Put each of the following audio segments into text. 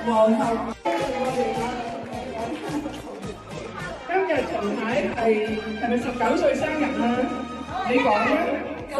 皇后。今日曹太係咪19歲生日啊？你講啦，19。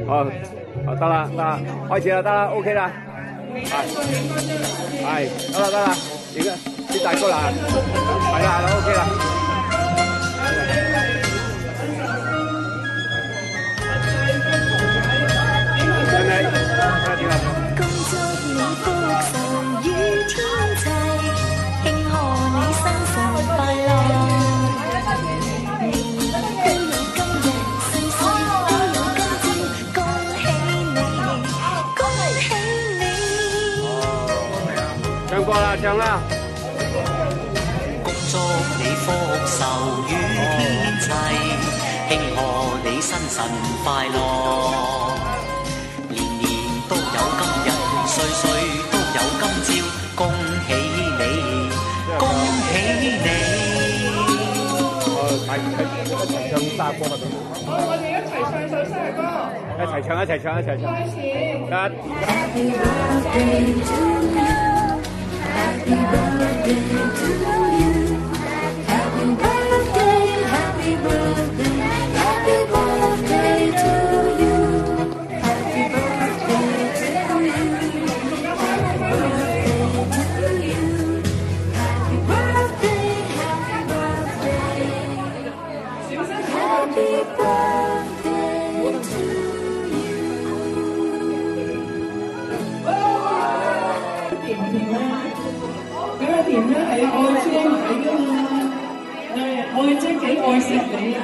好，得啦，開始啦，得啦 ，OK 啦，係，得啦，而家啲大哥啦，係啦，OK 啦。唱歌啦，唱啦！恭祝你福壽與天齊，慶賀你生辰快樂，年年都有今日，歲歲都有今朝，恭喜你，恭喜你！一齊唱生日歌咪得。我哋一齊唱首生日歌。一齊唱。開始。Happy birthday to you. Happy birthday, happy birthday, happy birthday to you. Happy birthday to you. Happy birthday to you. Happy birthday, happy birthday. Happy birthday to you. 甜咧係愛姐買㗎嘛，愛姐幾愛錫你啊！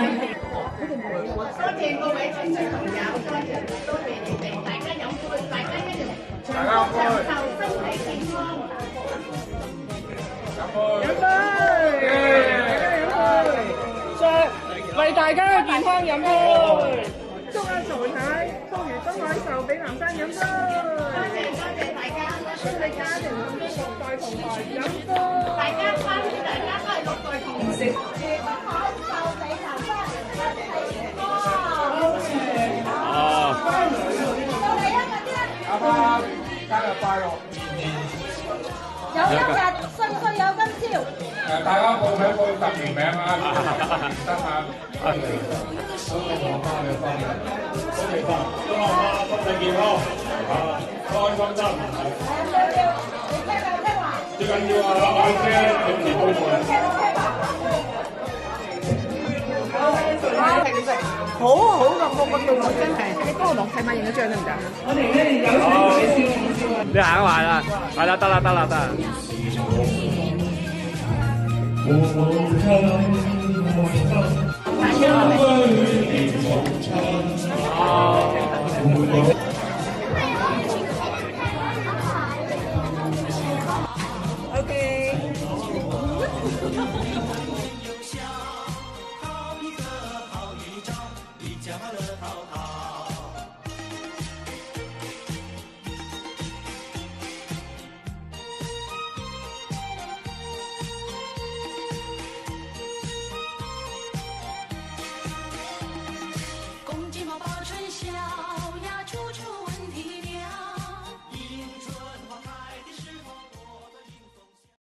多謝各位親戚朋友，多謝你哋，大家飲杯，大家一齊長福長壽，身體健康。飲杯！為大家嘅健康飲杯！祝阿曹太福如東海壽，俾南山飲杯！多謝大家，祝你家庭6代同堂飲杯！大家翻嚟，大家都係6代同堂食。東海壽俾南山，身體健康。到你一個先。阿媽，生日快樂！有今日，歲歲有今朝。大家報名報10年名啊！得啊！恭喜我媽嘅生日，恭喜發，祝我媽身體健康，開心心。最緊要啊，愛姐永年高貴。好好嘅，我對我真係，你幫我落睇埋影一張得唔得？我哋咧有請你行埋啦，係啦，得啦。我